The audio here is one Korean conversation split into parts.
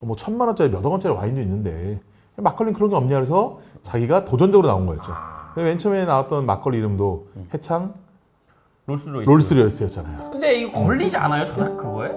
뭐 1000만 원짜리 몇억 원짜리 와인도 있는데 막걸리는 그런 게 없냐 그래서 자기가 도전적으로 나온 거였죠. 맨 처음에 나왔던 막걸리 이름도 해창 롤스로이스였잖아요. 근데 이거 걸리지 않아요? 저작 그거에?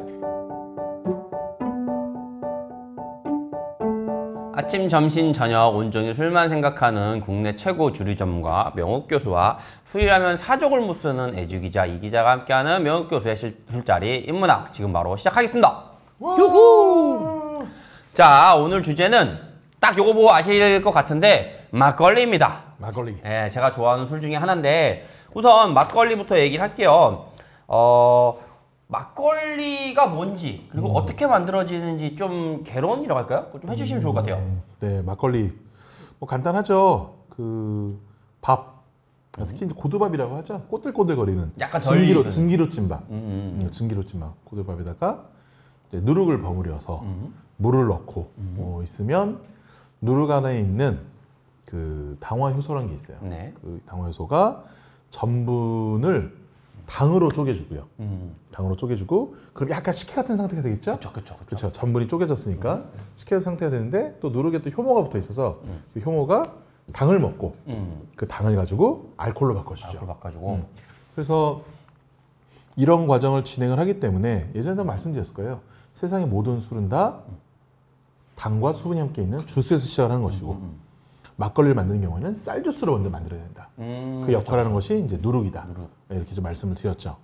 아침, 점심, 저녁 온종일 술만 생각하는 국내 최고 주류 전문가 명욱 교수와 술이라면 사족을 못 쓰는 애주 기자 이 기자가 함께하는 명욱 교수의 술자리 인문학 지금 바로 시작하겠습니다. 유후! 자, 오늘 주제는 딱 요거 보고 아실 것 같은데 막걸리입니다. 막걸리. 예, 제가 좋아하는 술 중에 하나인데 우선 막걸리부터 얘기를 할게요. 막걸리가 뭔지 그리고 어떻게 만들어지는지 좀 개론이라고 할까요? 좀 해주시면 좋을 것 같아요. 네, 막걸리 뭐 간단하죠. 그 밥, 특히 이제 고두밥이라고 하죠. 꼬들꼬들거리는 약간 증기로 찐밥, 증기로 찐밥 고두밥에다가 이제 누룩을 버무려서 물을 넣고 있으면 누룩 안에 있는 그 당화효소라는 게 있어요. 네. 그 당화효소가 전분을 당으로 쪼개주고요. 당으로 쪼개주고 그럼 약간 식혜 같은 상태가 되겠죠? 그렇죠. 전분이 쪼개졌으니까 식혜 상태가 되는데 또 누룩에 또 효모가 붙어 있어서 그 효모가 당을 먹고 그 당을 가지고 알코올로 바꿔주죠. 그래서 이런 과정을 진행을 하기 때문에 예전에도 말씀드렸을 거예요. 세상의 모든 술은 다 당과 수분이 함께 있는 주스에서 시작을 하는 것이고 막걸리를 만드는 경우에는 쌀주스로 먼저 만들어야 된다. 그 역할하는 것이 이제 누룩이다. 이렇게 좀 말씀을 드렸죠.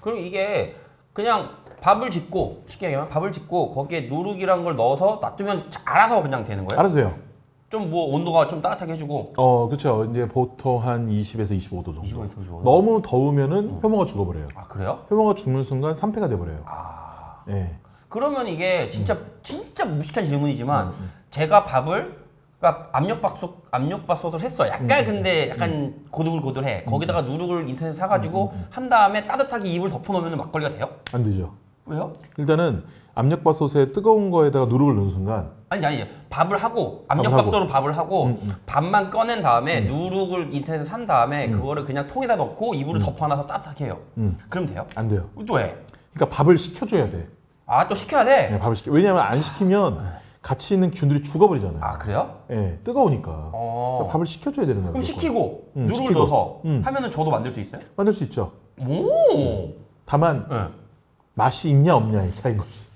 그럼 이게 그냥 밥을 짓고 쉽게 얘기하면 밥을 짓고 거기에 누룩이란 걸 넣어서 놔두면 알아서 그냥 되는 거예요? 알아서 돼요. 좀 뭐 온도가 좀 따뜻하게 해주고. 그렇죠. 이제 보통 한 20에서 25도 정도. 25. 너무 더우면은 효모가 죽어버려요. 아, 그래요? 효모가 죽는 순간 산패가 돼버려요. 네. 그러면 이게 진짜 무식한 질문이지만 제가 그러니까 압력밥솥을 했어. 약간 근데 약간 고들고들해. 거기다가 누룩을 인터넷에 사가지고 한 다음에 따뜻하게 입을 덮어놓으면 막걸리가 돼요? 안 되죠. 왜요? 일단은 압력밥솥에 뜨거운 거에다가 누룩을 넣는 순간 아니 압력밥솥으로 밥을 하고 밥만 꺼낸 다음에 누룩을 인터넷에 산 다음에 그거를 그냥 통에다 넣고 이불을 덮어놔서 따뜻하게 해요. 그럼 돼요? 안 돼요. 또 왜? 그러니까 밥을 식혀줘야 돼. 아, 또 식혀야 돼? 네, 밥을 식혀. 왜냐하면 안 식히면 같이 있는 균들이 죽어버리잖아요. 아, 그래요? 네, 뜨거우니까. 그러니까 밥을 식혀줘야 되는 거예요. 그럼 식히고 누룩을 식히고. 넣어서 하면은 저도 만들 수 있어요? 만들 수 있죠. 오. 다만 맛이 있냐 없냐의 차이인 거지.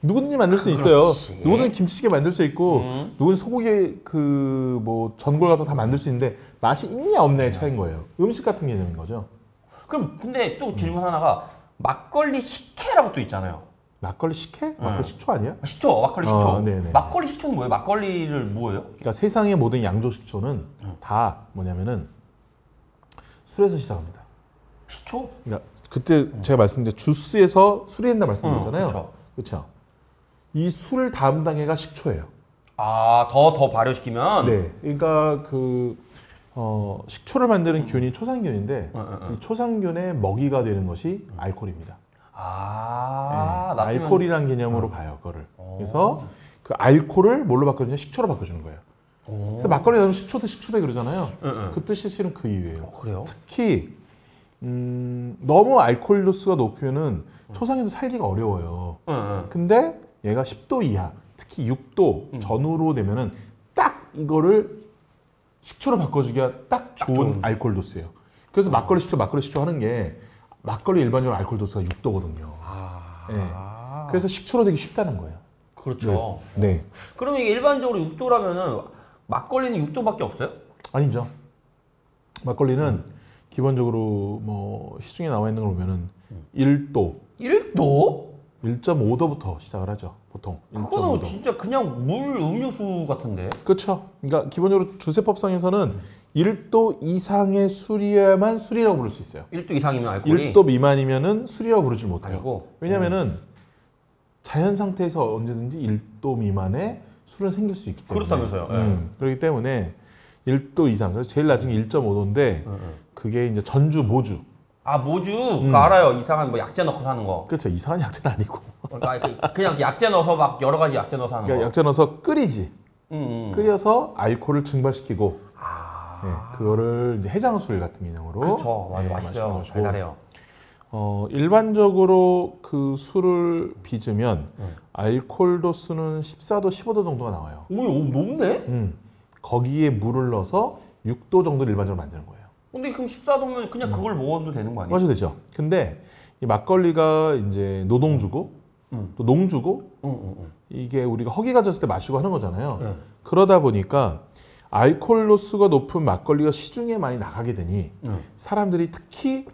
누구든지 만들 수 있어요. 누구든 김치찌개 만들 수 있고 누구든 소고기 그 뭐 전골 같은 거 다 만들 수 있는데 맛이 있냐 없냐의 차이인 거예요. 음식 같은 개념인 거죠. 그럼 근데 또 질문 하나가 막걸리 식혜라고 또 있잖아요. 막걸리 식혜? 막걸리 식초 아니야? 식초, 막걸리 식초. 네네. 막걸리 식초는 뭐예요? 막걸리를 뭐예요? 그러니까 세상의 모든 양조 식초는 다 뭐냐면은 술에서 시작합니다. 식초? 그러니까 그때 제가 말씀드린 주스에서 술이 된다 말씀드렸잖아요. 그렇죠. 이 술을 다음 단계가 식초예요. 아, 더 발효시키면? 네. 그러니까 식초를 만드는 균이 초산균인데 이 초산균의 먹이가 되는 것이 알코올입니다. 네. 알코올이란 개념으로 봐요, 그거를. 그래서 그 알코올을 뭘로 바꿔주냐? 식초로 바꿔주는 거예요. 그래서 막걸리 나오면 식초대 그러잖아요. 그 뜻이 실은 그 이유예요. 그래요? 특히 너무 알코올 도수가 높으면은 초산균도 살기가 어려워요. 근데 얘가 10도 이하, 특히 6도 전후로 되면은 딱 이거를 식초로 바꿔주기가 딱 좋은 알코올 도수예요. 그래서 막걸리 식초 하는 게 막걸리 일반적으로 알코올 도수가 6도거든요. 네. 그래서 식초로 되기 쉽다는 거예요. 그렇죠. 네. 그러면 이게 일반적으로 6도라면은 막걸리는 6도밖에 없어요? 아니죠. 막걸리는 기본적으로 뭐 시중에 나와 있는 걸 보면은 1도. 1도? 1.5도부터 시작을 하죠, 보통. 그거는 1.5도. 진짜 그냥 물 음료수 같은데? 그렇죠. 그러니까 기본적으로 주세법상에서는 1도 이상의 술이어야만 술이라고 부를 수 있어요. 1도 이상이면 알코올이? 1도 미만이면은 술이라고 부르지 못해요. 아니고? 왜냐면은 자연 상태에서 언제든지 1도 미만의 술은 생길 수 있기 때문에. 그렇다면서요. 그렇기 때문에 1도 이상, 그래서 제일 낮은 게 1.5도인데 그게 이제 전주, 모주. 아, 모주? 그거 알아요. 이상한 뭐 약재 넣고 사는 거. 그렇죠. 이상한 약재는 아니고. 그냥 약재 넣어서 막 여러 가지 약재 넣어서 하는 그러니까 거. 약재 넣어서 끓이지. 끓여서 알코올을 증발시키고 네, 그거를 이제 해장술 같은 개념으로. 그렇죠. 맞아, 맛있어요. 달달해요. 일반적으로 그 술을 빚으면 알코올 도수는 14도, 15도 정도가 나와요. 오, 높네? 거기에 물을 넣어서 6도 정도를 일반적으로 만드는 거예요. 근데 그럼 14도면 그냥 그걸 먹어도 되는 거 아니에요? 맞아도 되죠. 근데 이 막걸리가 이제 노동주고 또 농주고 이게 우리가 허기가 졌을 때 마시고 하는 거잖아요. 네. 그러다 보니까 알코올 도수가 높은 막걸리가 시중에 많이 나가게 되니 사람들이 특히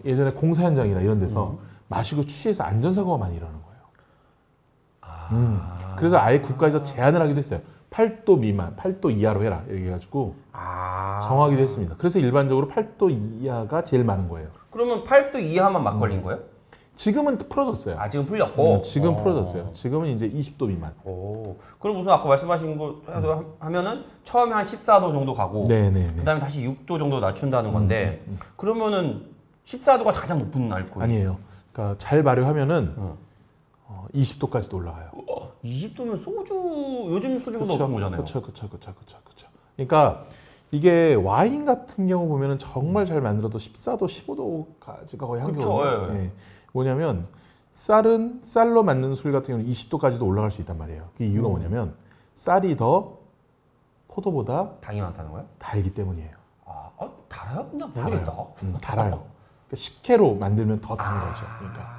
예전에 공사 현장이나 이런 데서 마시고 취해서 안전사고가 많이 일어나는 거예요. 그래서 아예 국가에서 제한을 하기도 했어요. 8도 미만, 8도 이하로 해라 이렇게 해가지고 정하기도 했습니다. 그래서 일반적으로 8도 이하가 제일 많은 거예요. 그러면 8도 이하만 막걸리인 거예요? 지금은 풀어졌어요. 지금 풀렸고? 지금 풀어졌어요. 지금은 이제 20도 미만. 그럼 무슨 아까 말씀하신 거 하면은 처음에 한 14도 정도 가고 그다음에 다시 6도 정도 낮춘다는 건데 그러면은 14도가 가장 높은 알코올? 아니에요. 그러니까 잘 발효하면은 20도까지도 올라가요. 20도면 소주, 요즘 소주보다 높은 거잖아요. 그렇죠. 그러니까 이게 와인 같은 경우 보면은 정말 잘 만들어도 14도, 15도까지가 거의 한겨울이에요. 네. 뭐냐면 쌀은 쌀로 만든 술 같은 경우는 20도까지도 올라갈 수 있단 말이에요. 그 이유가 뭐냐면 쌀이 더 포도보다 당이 많다는 거예요? 달기 때문이에요. 달아요? 나 모르겠다. 달아요. 그러니까 식혜로 만들면 더 단 거죠. 그러니까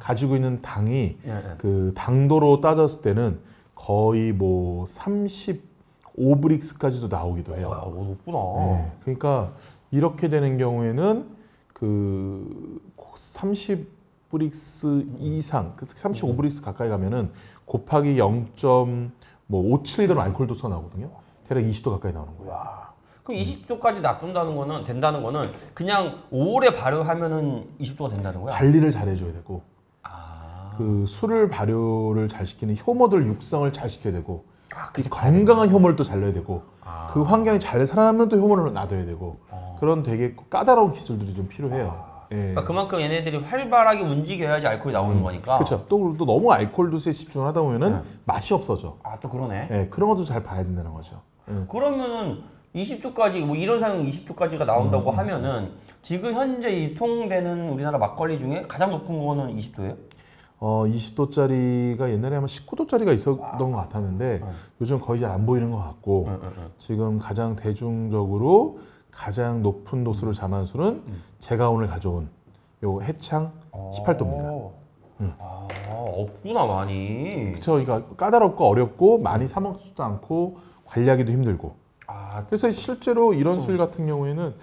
가지고 있는 당이 그 당도로 따졌을 때는 거의 뭐 35브릭스까지도 나오기도 해요. 높구나. 네, 그러니까 이렇게 되는 경우에는 그 30브릭스 이상, 35브릭스 가까이 가면은 곱하기 0.57g 알코올 도수가 나오거든요. 대략 20도 가까이 나오는 거예요. 그럼 20도까지 된다는 거는 그냥 오래 발효하면은 20도가 된다는 거야? 관리를 잘 해줘야 되고 그 술을 발효를 잘 시키는 효모들 육성을 잘 시켜야 되고 건강한 효모를 또 잘 넣어야 되고 그 환경이 잘 살아나면 또 효모를 놔둬야 되고 그런 되게 까다로운 기술들이 좀 필요해요. 그러니까 그만큼 얘네들이 활발하게 움직여야지 알코올이 나오는 거니까. 그렇죠. 또 너무 알코올 도수에 집중을 하다 보면은 맛이 없어져. 또 그러네. 네, 그런 것도 잘 봐야 된다는 거죠. 그러면은 20도까지 뭐 이런 상황 20도까지가 나온다고 하면은 지금 현재 유통되는 우리나라 막걸리 중에 가장 높은 거는 20도예요? 20도짜리가 옛날에 아마 19도짜리가 있었던 것 같았는데 요즘 거의 잘 안 보이는 것 같고 지금 가장 대중적으로 가장 높은 도수를 자만한 술은 제가 오늘 가져온 요 해창 18도입니다. 없구나 많이. 그렇죠. 그러니까 까다롭고 어렵고 많이 사 먹지도 않고 관리하기도 힘들고. 그래서 실제로 이런 술 같은 경우에는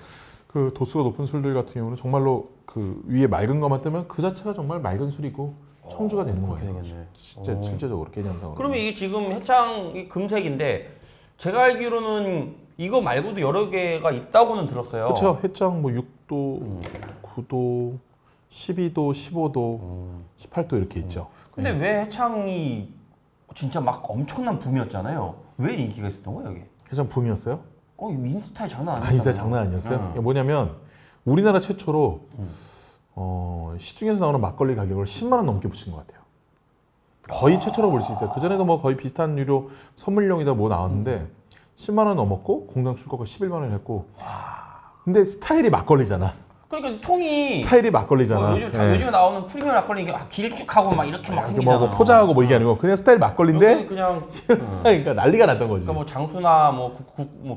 그 도수가 높은 술들 같은 경우는 정말로 그 위에 맑은 것만 뜨면 그 자체가 정말 맑은 술이고 청주가 되는 거예요. 실제적으로 개념상으로. 그러면 이게 지금 해창이 금색인데 제가 알기로는 이거 말고도 여러 개가 있다고는 들었어요. 그렇죠. 해창 뭐 6도, 9도, 12도, 15도, 18도 이렇게 있죠. 근데 왜 해창이 진짜 막 엄청난 붐이었잖아요. 왜 인기가 있었던 거예요, 여기? 해창 붐이었어요? 인스타에 장난 아니었잖아요. 인스타에 장난 아니었어요? 뭐냐면 우리나라 최초로 시중에서 나오는 막걸리 가격을 10만 원 넘게 붙인 것 같아요. 거의 최초로 볼 수 있어요. 그전에도 뭐 거의 비슷한 유료 선물용이다 뭐 나왔는데 10만 원 넘었고 공장 출고가 11만 원 했고 근데 스타일이 막걸리잖아. 그러니까 통이 스타일이 막걸리잖아. 요즘에 나오는 프리미엄 막걸리 이게 길쭉하고 막 이렇게 막 생기잖아. 뭐 포장하고 뭐 이게 아니고 그냥 스타일 막걸리인데 그냥 그러니까 난리가 났던 거지. 그러니까 뭐 장수나 뭐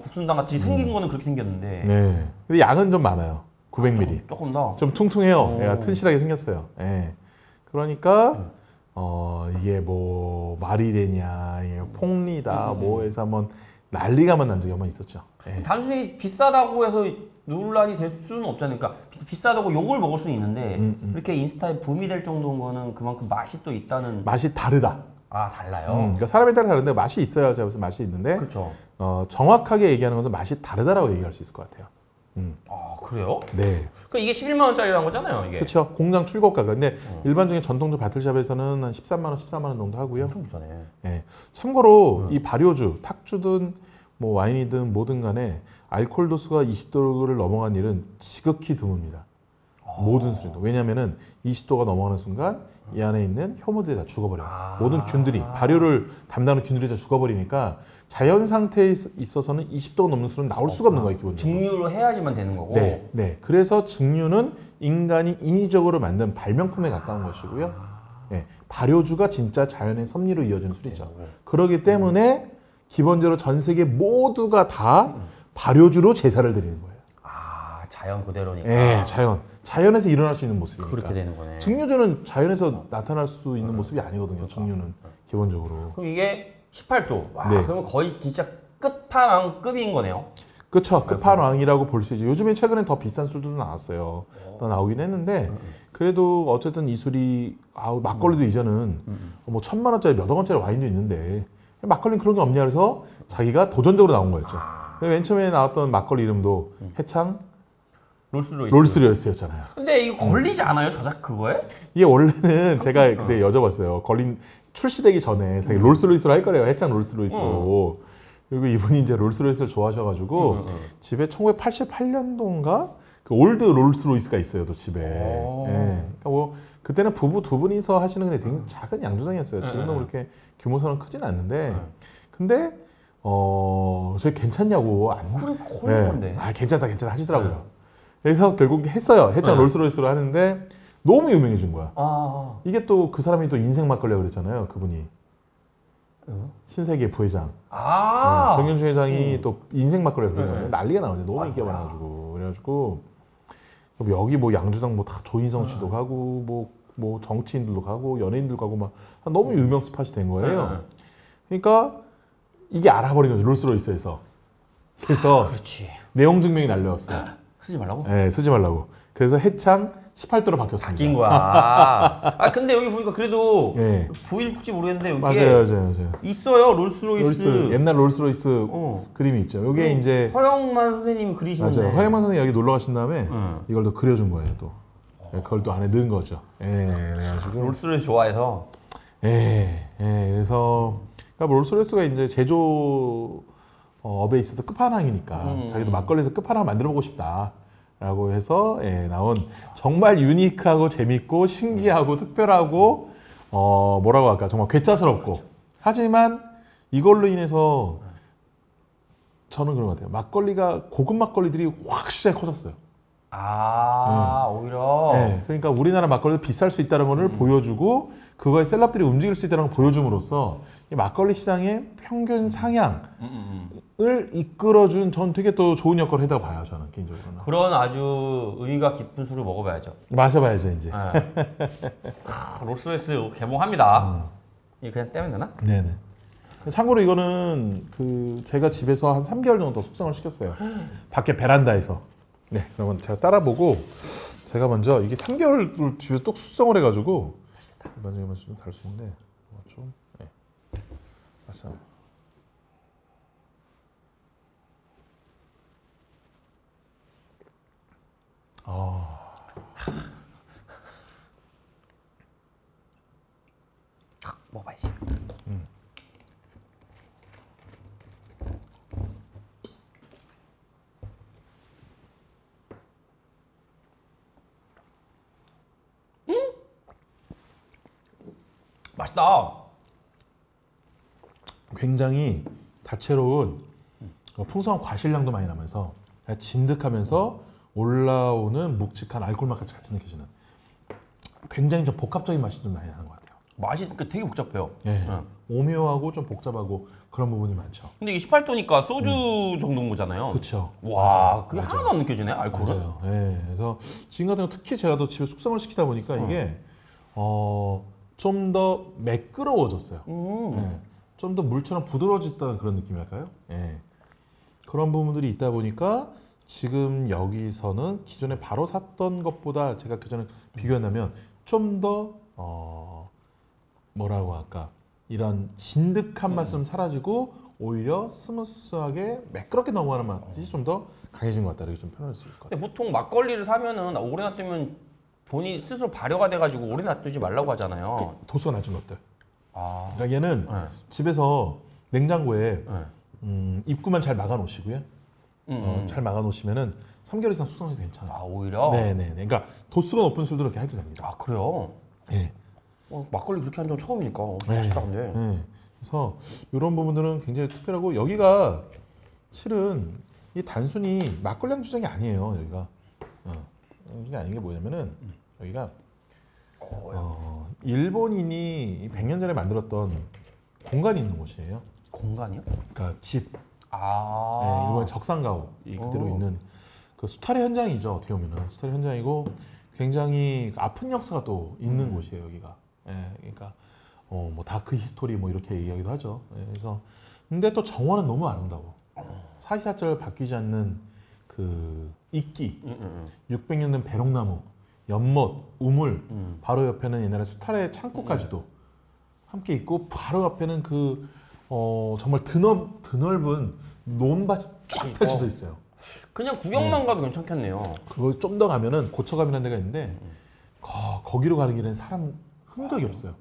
국순당 같이 생긴 거는 그렇게 생겼는데. 네. 근데 양은 좀 많아요. 900ml. 조금 더. 좀 퉁퉁해요. 얘가 튼실하게 생겼어요. 예. 그러니까 이게 뭐 말이 되냐, 이게 폭리다, 뭐 해서 한번 난리가만 난 적이 한번 있었죠. 예. 단순히 비싸다고 해서 논란이 될 수는 없잖아요. 그러니까 비싸다고 욕을 먹을 수는 있는데 이렇게 인스타에 붐이 될 정도인 거는 그만큼 맛이 또 있다는. 맛이 다르다. 달라요. 그러니까 사람에 따라 다른데 맛이 있어야 제가 무슨 맛이 있는데. 그렇죠. 정확하게 얘기하는 것은 맛이 다르다라고 얘기할 수 있을 것 같아요. 그래요? 네. 그 이게 11만 원짜리라는 거잖아요, 이게. 그렇죠. 공장 출고가가. 근데 일반적인 전통주 바틀샵에서는 한 13만 원, 14만 원 정도 하고요. 엄청 비싸네. 네. 참고로 이 발효주, 탁주든 뭐 와인이든 뭐든 간에 알코올 도수가 20도를 넘어간 일은 지극히 드뭅니다. 모든 술이. 왜냐면은 20도가 넘어가는 순간 이 안에 있는 효모들이 다 죽어버려요. 모든 균들이, 발효를 담당하는 균들이 다 죽어버리니까 자연 상태에 있어서는 20도가 넘는 술은 나올 수가 없는 거예요, 기본적으로. 증류를 해야지만 되는 거고. 네, 네. 그래서 증류는 인간이 인위적으로 만든 발명품에 가까운 것이고요. 네, 발효주가 진짜 자연의 섭리로 이어지는 술이죠. 그렇기 때문에 기본적으로 전 세계 모두가 다 발효주로 제사를 드리는 거예요. 자연 그대로니까. 네, 자연에서 일어날 수 있는 모습이니까. 그렇게 되는 거네. 증류주는 자연에서 나타날 수 있는 모습이 아니거든요. 증류는 기본적으로. 그럼 이게 18도. 와, 네. 그러면 거의 진짜 끝판왕급인 거네요. 그렇죠. 끝판왕이라고 볼 수 있죠. 요즘에 최근에 더 비싼 술들도 나왔어요. 더 나오긴 했는데 그래도 어쨌든 이 술이 막걸리도 이제는 뭐 1,000만 원짜리 몇억 원짜리 와인도 있는데 막걸리는 그런 게 없냐 그래서 자기가 도전적으로 나온 거였죠. 맨 처음에 나왔던 막걸리 이름도 해창 롤스로이스였잖아요. 근데 이거 걸리지 않아요, 저작 그거에? 이게 원래는 제가 그때 여쭤봤어요. 출시되기 전에 자기 롤스로이스로 할 거래요. 해창 롤스로이스로. 그리고 이분이 이제 롤스로이스를 좋아하셔가지고 집에 1988년도인가 그 올드 롤스로이스가 있어요, 또 집에. 예. 그러니까 뭐 그때는 부부 두 분이서 하시는 게 되게 작은 양조장이었어요. 지금도 그렇게 규모상은 크진 않는데, 근데 저희 괜찮냐고 안. 그러니까 걸린 건데. 괜찮다 하시더라고요. 그래서 결국 했어요. 해창 롤스로이스로 하는데 너무 유명해진 거야. 이게 또 그 사람이 또 인생 막걸리라고 그랬잖아요, 그분이. 신세계 부회장. 정경주 회장이 또 인생 막걸리라고 그러잖아요. 난리가 나오죠. 너무 인기가 많아가지고. 그래가지고 여기 뭐 양주장 뭐 다 조인성 씨도 가고 뭐 정치인들도 가고 연예인들 가고 막 너무 유명 스팟이 된 거예요. 그러니까 이게 알아버린 거죠, 롤스로이스에서. 그래서 그렇지. 내용 증명이 날려왔어요. 쓰지 말라고? 네, 쓰지 말라고. 그래서 해창 18도로 바뀌었습니다. 바뀐 거야. 근데 여기 보니까 그래도 네. 보일지 모르겠는데 여기에 맞아요. 있어요, 롤스로이스. 옛날 롤스로이스 그림이 있죠. 이게 이제 허영만 선생님이 그리신 맞아요. 허영만 선생님 여기 놀러 가신 다음에 이걸 또 그려준 거예요, 또. 그걸 또 안에 넣은 거죠. 그래가지고 롤스로이스 좋아해서. 그래서 그러니까 롤스로이스가 이제 제조 업에 있어서 끝판왕이니까 자기도 막걸리에서 끝판왕 만들어보고 싶다라고 해서 나온 정말 유니크하고 재밌고 신기하고 특별하고 뭐라고 할까 정말 괴짜스럽고 하지만 이걸로 인해서 저는 그런 것 같아요. 막걸리가 고급 막걸리들이 확 시장이 커졌어요. 오히려. 그러니까 우리나라 막걸리도 비쌀 수 있다는 것을 보여주고 그거에 셀럽들이 움직일 수 있다는 걸 보여줌으로써 이 막걸리 시장의 평균 상향을 이끌어준 전 되게 또 좋은 역할을 했다고 봐요, 저는 개인적으로는. 그런 아주 의미가 깊은 술을 먹어봐야죠. 마셔봐야죠, 이제. 롤스로이스 개봉합니다. 이거 그냥 떼면 되나? 네네. 참고로 이거는 제가 집에서 한 3개월 정도 숙성을 시켰어요. 밖에 베란다에서. 네, 그러면 제가 따라보고 제가 먼저 이게 3개월 집에 또 숙성을 해가지고 일반적인 맛이 좀 다를 수 있는데 좀 맞아. 먹어봐야지. 맛있다. 굉장히 다채로운 풍성한 과실량도 많이 나면서 진득하면서 올라오는 묵직한 알코올 맛까지 같이 느껴지는 굉장히 좀 복합적인 맛이 좀 많이 나는 것 같아요. 맛이 되게 복잡해요. 오묘하고 좀 복잡하고 그런 부분이 많죠. 근데 이게 18도니까 소주 정도인 거잖아요. 그렇죠. 와, 그게 하나도 안 느껴지네, 알코올은. 맞아요. 그래서 지금 같은 경우 특히 제가 또 집에 숙성을 시키다 보니까 이게 좀 더 매끄러워졌어요. 좀 더 물처럼 부드러워졌다는 그런 느낌이랄까요? 그런 부분들이 있다 보니까 지금 여기서는 기존에 바로 샀던 것보다 제가 그전에 비교한다면 좀 더 뭐라고 할까 이런 진득한 맛은 좀 사라지고 오히려 스무스하게 매끄럽게 넘어가는 맛이 좀 더 강해진 것 같다 이렇게 좀 표현할 수 있을 것 같아요. 근데 보통 막걸리를 사면은 오래 놔두면 본인 스스로 발효가 돼가지고 오래 놔두지 말라고 하잖아요. 도수가 낮은 것들. 그러니까 얘는 집에서 냉장고에 입구만 잘 막아 놓으시고요. 잘 막아 놓으시면은 3개월 이상 숙성해도 괜찮아요. 아, 오히려? 네네네. 그러니까 도수가 높은 술도 그렇게 해도 됩니다. 아, 그래요? 네. 막걸리 그렇게 한 적 처음이니까 네. 맛있다 근데. 네. 그래서 이런 부분들은 굉장히 특별하고 여기가 실은 이 단순히 막걸리 안주장이 아니에요. 여기가 안주장이 아닌 게 뭐냐면은 여기가 일본인이 100년 전에 만들었던 공간이 있는 곳이에요. 공간이요? 그러니까 집. 아. 네, 일본의 적산가옥이 그대로 있는 그 수탈의 현장이죠. 어떻게 보면은 수탈의 현장이고 굉장히 아픈 역사가 또 있는 곳이에요. 여기가. 예, 그러니까 뭐 다크 히스토리 뭐 이렇게 얘기하기도 하죠. 예, 그래서 근데 또 정원은 너무 아름다워. 사시사철 바뀌지 않는 그 이끼, 600년 된 배롱나무, 연못, 우물, 바로 옆에는 옛날에 수탈의 창고까지도 함께 있고 바로 옆에는 그 정말 드넓은 논밭이 쫙 펼쳐져 있어요. 그냥 구경만 가도 괜찮겠네요. 그거 좀 더 가면은 고척암이라는 데가 있는데 거기로 가는 길에는 사람 흔적이 없어요.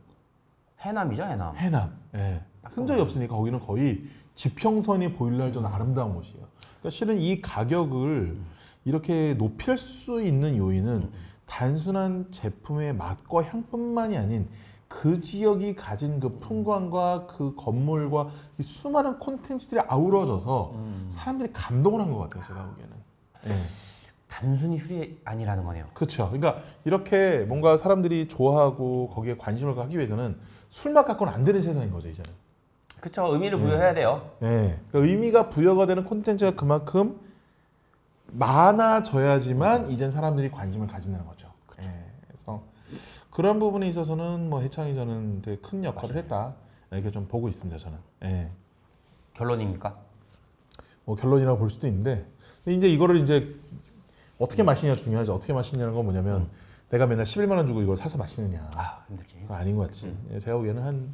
해남이죠, 해남. 해남. 예. 흔적이 없으니까 거기는 거의 지평선이 보일 날 정도 아름다운 곳이에요. 그러니까 실은 이 가격을 이렇게 높일 수 있는 요인은 단순한 제품의 맛과 향뿐만이 아닌 그 지역이 가진 그 풍광과 그 건물과 이 수많은 콘텐츠들이 아우러져서 사람들이 감동을 한 것 같아요. 제가 보기에는. 예. 단순히 술이 아니라는 거네요. 그렇죠. 그러니까 이렇게 뭔가 사람들이 좋아하고 거기에 관심을 갖기 위해서는 술맛 갖고는 안 되는 세상인 거죠, 이제는. 그렇죠. 의미를 부여해야 돼요. 네. 그러니까 의미가 부여가 되는 콘텐츠가 그만큼 많아져야지만 이젠 사람들이 관심을 가진다는 거죠. 예. 그래서 그런 부분에 있어서는 뭐 해창이 저는 되게 큰 역할을 했다 이렇게 좀 보고 있습니다, 저는. 예. 결론입니까? 뭐 결론이라고 볼 수도 있는데 근데 이제 이거를 이제 어떻게 마시냐 중요하죠. 어떻게 마시냐는 건 뭐냐면 내가 맨날 11만 원 주고 이걸 사서 마시느냐. 아, 힘들지. 그거 아닌 것 같지. 제가 보기에는 한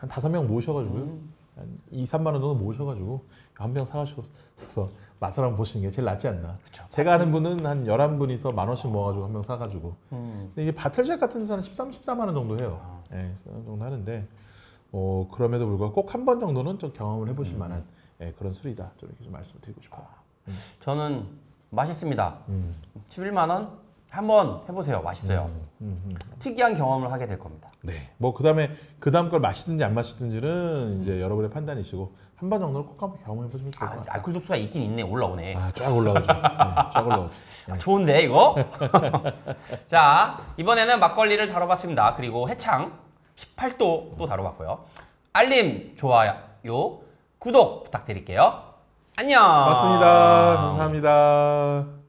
5명 모셔가지고요. 한 2, 3만 원 정도 모셔가지고 한 병 사가셔서 맛을 한번 보시는 게 제일 낫지 않나. 그쵸. 제가 아는 분은 한 11분이서 10,000원씩 모아가지고 한 병 사가지고. 근데 이게 바틀샷 같은 데서는 14만 원 정도 해요. 예, 14만 원 정도 하는데 그럼에도 불구하고 꼭 한 번 정도는 좀 경험을 해보실 만한 그런 술이다. 좀 이렇게 좀 말씀을 드리고 싶어요. 저는 맛있습니다. 11만 원 한번 해보세요. 맛있어요. 특이한 경험을 하게 될 겁니다. 네. 뭐 그 다음 걸 마시든지 안 마시든지는 이제 여러분의 판단이시고 한 번 정도는 꼭 한번 경험해 보시면 좋을 것 같아요. 알코올 도수가 있긴 있네. 올라오네. 쫙 올라오죠. 네, 쫙 올라오죠. 네. 좋은데 이거? 자, 이번에는 막걸리를 다뤄봤습니다. 그리고 해창 18도 또 다뤄봤고요. 알림, 좋아요, 구독 부탁드릴게요. 안녕. 맞습니다. 감사합니다.